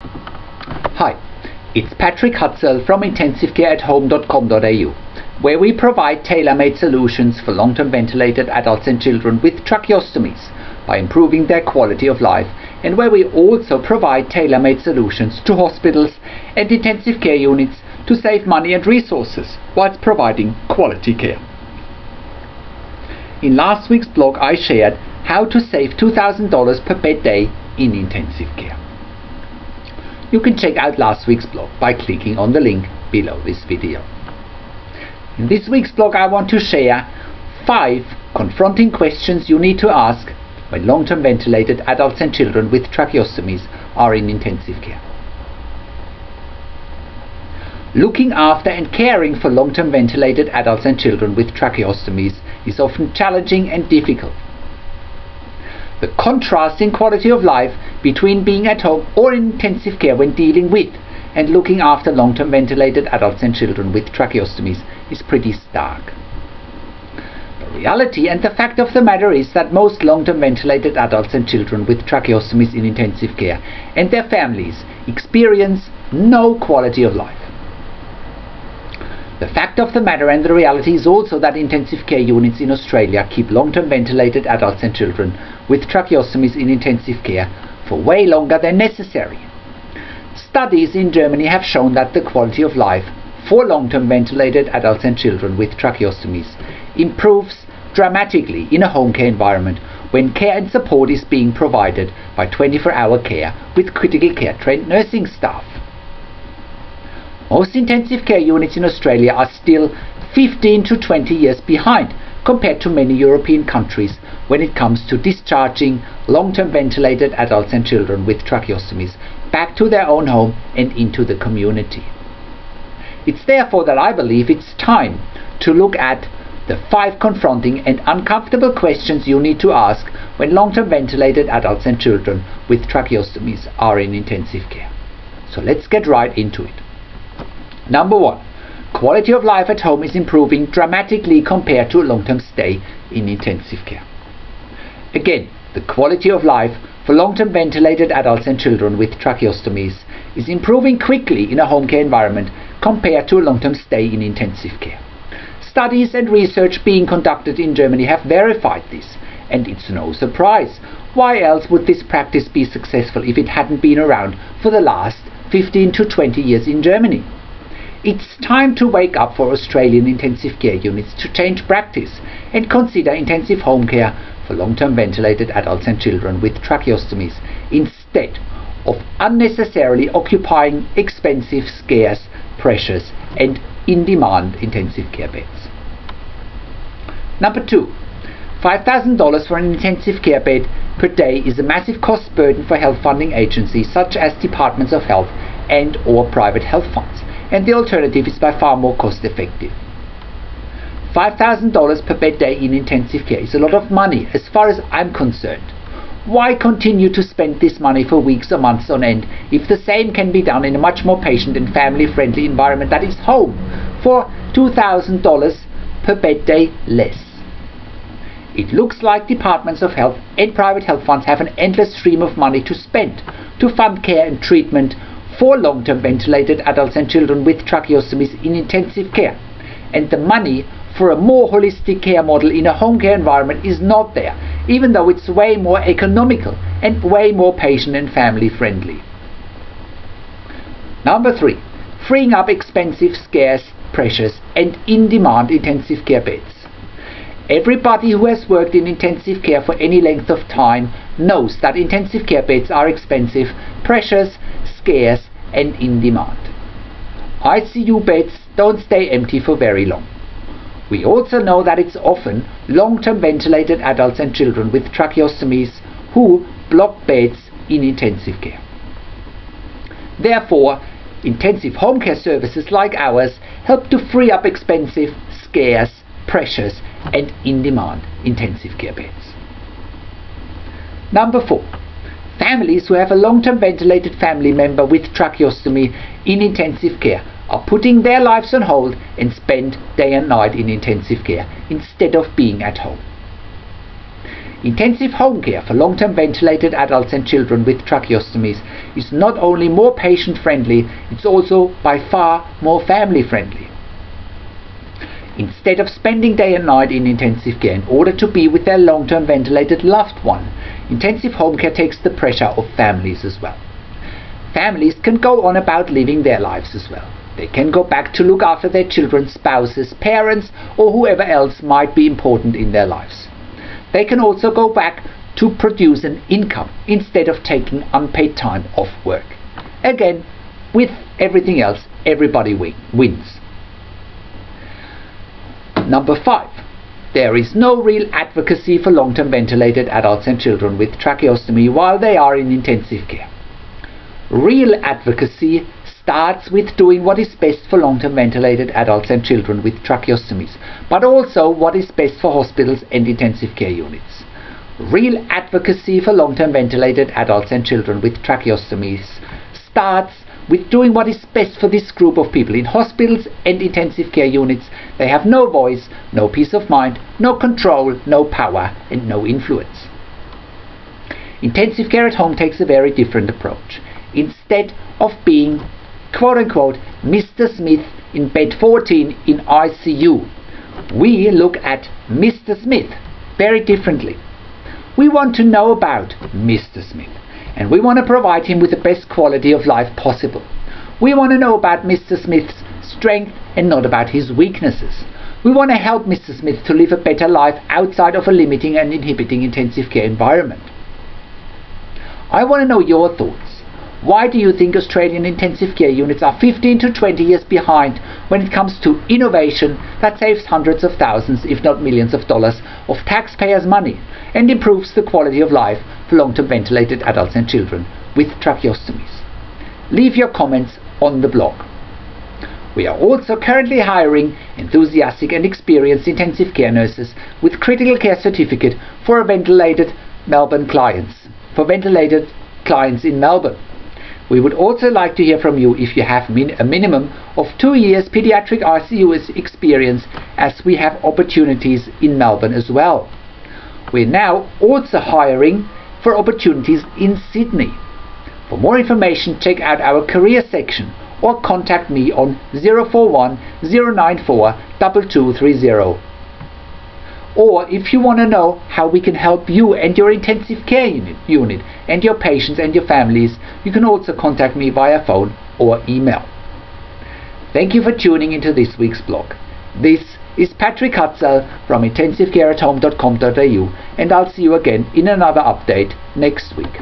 Hi, it's Patrick Hutzel from intensivecareathome.com.au, where we provide tailor-made solutions for long-term ventilated adults and children with tracheostomies by improving their quality of life, and where we also provide tailor-made solutions to hospitals and intensive care units to save money and resources whilst providing quality care. In last week's blog I shared how to save $2,000 per bed day in intensive care. You can check out last week's blog by clicking on the link below this video. In this week's blog I want to share 5 confronting questions you need to ask when long-term ventilated adults and children with tracheostomies are in intensive care. Looking after and caring for long-term ventilated adults and children with tracheostomies is often challenging and difficult. The contrast in quality of life between being at home or in intensive care when dealing with and looking after long-term ventilated adults and children with tracheostomies is pretty stark. The reality and the fact of the matter is that most long-term ventilated adults and children with tracheostomies in intensive care and their families experience no quality of life. The fact of the matter and the reality is also that intensive care units in Australia keep long-term ventilated adults and children with tracheostomies in intensive care for way longer than necessary. Studies in Germany have shown that the quality of life for long-term ventilated adults and children with tracheostomies improves dramatically in a home care environment when care and support is being provided by 24-hour care with critical care trained nursing staff. Most intensive care units in Australia are still 15 to 20 years behind compared to many European countries when it comes to discharging long-term ventilated adults and children with tracheostomies back to their own home and into the community. It's therefore that I believe it's time to look at the 5 confronting and uncomfortable questions you need to ask when long-term ventilated adults and children with tracheostomies are in intensive care. So let's get right into it. Number 1. Quality of life at home is improving dramatically compared to a long-term stay in intensive care. Again, the quality of life for long-term ventilated adults and children with tracheostomies is improving quickly in a home care environment compared to a long-term stay in intensive care. Studies and research being conducted in Germany have verified this, and it's no surprise. Why else would this practice be successful if it hadn't been around for the last 15 to 20 years in Germany? It's time to wake up for Australian intensive care units to change practice and consider intensive home care for long-term ventilated adults and children with tracheostomies instead of unnecessarily occupying expensive, scarce, precious and in-demand intensive care beds. Number 2. $5,000 for an intensive care bed per day is a massive cost burden for health funding agencies such as departments of health and or private health funds, and the alternative is by far more cost effective. $5,000 per bed day in intensive care is a lot of money as far as I'm concerned. Why continue to spend this money for weeks or months on end if the same can be done in a much more patient and family-friendly environment that is home for $2,000 per bed day less? It looks like departments of health and private health funds have an endless stream of money to spend to fund care and treatment for long-term ventilated adults and children with tracheostomies in intensive care, and the money for a more holistic care model in a home care environment is not there, even though it's way more economical and way more patient and family friendly. Number 3. Freeing up expensive, scarce, precious and in-demand intensive care beds. Everybody who has worked in intensive care for any length of time knows that intensive care beds are expensive, precious, scarce and in demand. ICU beds don't stay empty for very long. We also know that it's often long-term ventilated adults and children with tracheostomies who block beds in intensive care. Therefore, intensive home care services like ours help to free up expensive, scarce, precious and in-demand intensive care beds. Number 4. Families who have a long-term ventilated family member with tracheostomy in intensive care are putting their lives on hold and spend day and night in intensive care instead of being at home. Intensive home care for long-term ventilated adults and children with tracheostomies is not only more patient-friendly, it's also by far more family-friendly. Instead of spending day and night in intensive care in order to be with their long-term ventilated loved one, intensive home care takes the pressure off families as well. Families can go on about living their lives as well. They can go back to look after their children, spouses, parents, or whoever else might be important in their lives. They can also go back to produce an income instead of taking unpaid time off work. Again, with everything else, everybody wins. Number 5. There is no real advocacy for long-term ventilated adults and children with tracheostomy while they are in intensive care. Real advocacy starts with doing what is best for long-term ventilated adults and children with tracheostomies, but also what is best for hospitals and intensive care units. Real advocacy for long-term ventilated adults and children with tracheostomies starts with doing what is best for this group of people. In hospitals and intensive care units, they have no voice, no peace of mind, no control, no power, and no influence. Intensive care at home takes a very different approach. Instead of being quote-unquote Mr. Smith in bed 14 in ICU, we look at Mr. Smith very differently. We want to know about Mr. Smith, and we want to provide him with the best quality of life possible. We want to know about Mr. Smith's strength and not about his weaknesses. We want to help Mr. Smith to live a better life outside of a limiting and inhibiting intensive care environment. I want to know your thoughts. Why do you think Australian intensive care units are 15 to 20 years behind when it comes to innovation that saves hundreds of thousands, if not millions of dollars of taxpayers' money and improves the quality of life for long-term ventilated adults and children with tracheostomies? Leave your comments on the blog. We are also currently hiring enthusiastic and experienced intensive care nurses with critical care certificate for ventilated clients in Melbourne. We would also like to hear from you if you have a minimum of 2 years pediatric ICU experience, as we have opportunities in Melbourne as well. We're now also hiring for opportunities in Sydney. For more information, check out our career section or contact me on 041 094 2230. Or if you want to know how we can help you and your intensive care unit and your patients and your families, you can also contact me via phone or email. Thank you for tuning into this week's blog. This is Patrick Hutzel from intensivecareathome.com.au, and I'll see you again in another update next week.